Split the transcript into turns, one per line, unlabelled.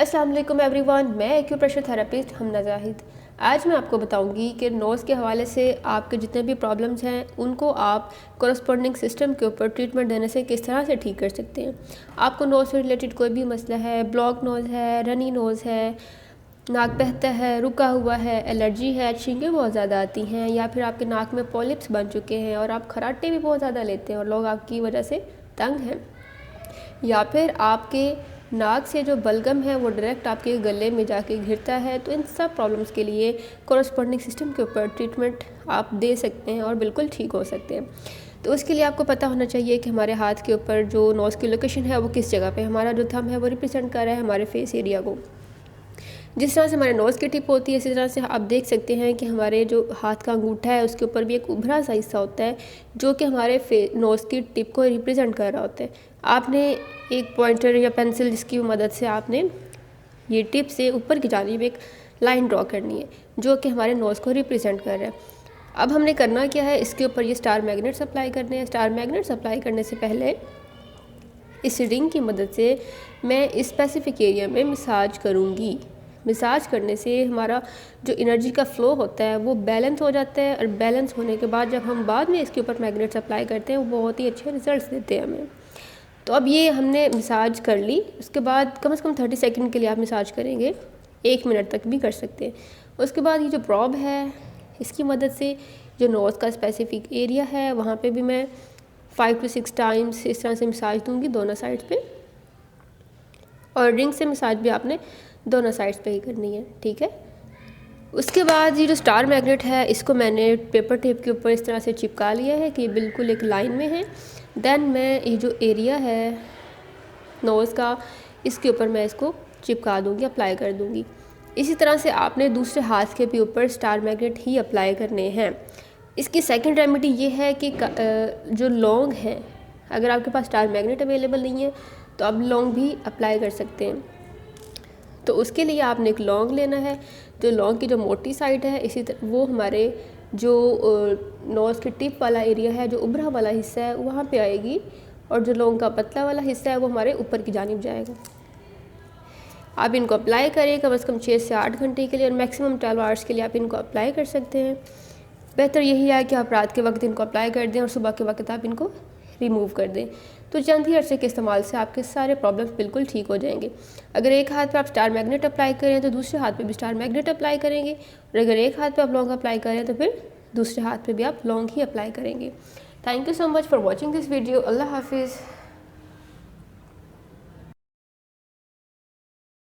अस्सलाम वालेकुम एवरीवन, मैं एक्यूप्रेशर थेरेपिस्ट हमना जाहिद। आज मैं आपको बताऊंगी कि नोज़ के हवाले से आपके जितने भी प्रॉब्लम्स हैं उनको आप कोरस्पॉन्डिंग सिस्टम के ऊपर ट्रीटमेंट देने से किस तरह से ठीक कर सकते हैं। आपको नोज़ से रिलेटेड कोई भी मसला है, ब्लॉक नोज़ है, रनी नोज़ है, नाक बहता है, रुका हुआ है, एलर्जी है, छींकें बहुत ज़्यादा आती हैं, या फिर आपके नाक में पॉलिप्स बन चुके हैं और आप खराटे भी बहुत ज़्यादा लेते हैं और लोग आपकी वजह से तंग हैं, या फिर आपके नाक से जो बलगम है वो डायरेक्ट आपके गले में जाके घिरता है, तो इन सब प्रॉब्लम्स के लिए कोरस्पॉन्डिंग सिस्टम के ऊपर ट्रीटमेंट आप दे सकते हैं और बिल्कुल ठीक हो सकते हैं। तो उसके लिए आपको पता होना चाहिए कि हमारे हाथ के ऊपर जो नोज़ की लोकेशन है वो किस जगह पे, हमारा जो थंब है वो रिप्रेजेंट कर रहा है हमारे फेस एरिया को। जिस तरह से हमारे नोज़ की टिप होती है इसी तरह से आप देख सकते हैं कि हमारे जो हाथ का अंगूठा है उसके ऊपर भी एक उभरा सा हिस्सा होता है जो कि हमारे नोज़ की टिप को रिप्रेजेंट कर रहा होता है। आपने एक पॉइंटर या पेंसिल जिसकी मदद से आपने ये टिप से ऊपर की जानिब एक लाइन ड्रॉ करनी है जो कि हमारे नोज़ को रिप्रेजेंट कर रहा है। अब हमने करना क्या है, इसके ऊपर ये स्टार मैग्नेट्स अप्लाई करने हैं। स्टार मैग्नेट्स अप्लाई करने से पहले इस रिंग की मदद से मैं इस स्पेसिफिक एरिया में मसाज करूँगी। मसाज करने से हमारा जो एनर्जी का फ़्लो होता है वो बैलेंस हो जाता है, और बैलेंस होने के बाद जब हम बाद में इसके ऊपर मैग्नेट्स अप्लाई करते हैं वो बहुत ही अच्छे रिजल्ट्स देते हैं हमें। तो अब ये हमने मसाज कर ली, उसके बाद कम से कम 30 सेकंड के लिए आप मसाज करेंगे, 1 मिनट तक भी कर सकते हैं। उसके बाद ये जो प्रॉब है इसकी मदद से जो नोज़ का स्पेसिफिक एरिया है वहाँ पे भी मैं 5 to 6 टाइम्स इस तरह से मसाज दूँगी दोनों साइड्स पे, और रिंग से मसाज भी आपने दोनों साइड्स पे ही करनी है, ठीक है। उसके बाद ये जो स्टार मैग्नेट है इसको मैंने पेपर टेप के ऊपर इस तरह से चिपका लिया है कि बिल्कुल एक लाइन में है। देन मैं ये जो एरिया है नोज़ का इसके ऊपर मैं इसको चिपका दूँगी, अप्लाई कर दूँगी। इसी तरह से आपने दूसरे हाथ के भी ऊपर स्टार मैग्नेट ही अप्लाई करने हैं। इसकी सेकंड रेमेडी ये है कि जो लौंग है, अगर आपके पास स्टार मैग्नेट अवेलेबल नहीं है तो आप लौंग भी अप्लाई कर सकते हैं। तो उसके लिए आपने एक लौंग लेना है, जो लौंग की जो मोटी साइड है इसी तरह वो हमारे जो नोज़ के टिप वाला एरिया है, जो उभरा वाला हिस्सा है वहाँ पे आएगी, और जो लौंग का पतला वाला हिस्सा है वो हमारे ऊपर की जानिब जाएगा। आप इनको अप्लाई करें कम से कम 6 से 8 घंटे के लिए, और मैक्सिमम 12 आवर्स के लिए आप इनको अप्लाई कर सकते हैं। बेहतर यही है कि आप रात के वक्त इनको अप्लाई कर दें और सुबह के वक्त आप इनको रिमूव कर दें, तो चंद ही अरसे के इस्तेमाल से आपके सारे प्रॉब्लम्स बिल्कुल ठीक हो जाएंगे। अगर एक हाथ पे आप स्टार मैग्नेट अप्लाई करें तो दूसरे हाथ पे भी स्टार मैग्नेट अप्लाई करेंगे, और अगर एक हाथ पे आप लौंग अप्लाई करें तो फिर दूसरे हाथ पे भी आप लौंग ही अप्लाई करेंगे। Thank you so much for watching this video. अल्लाह हाफिज़।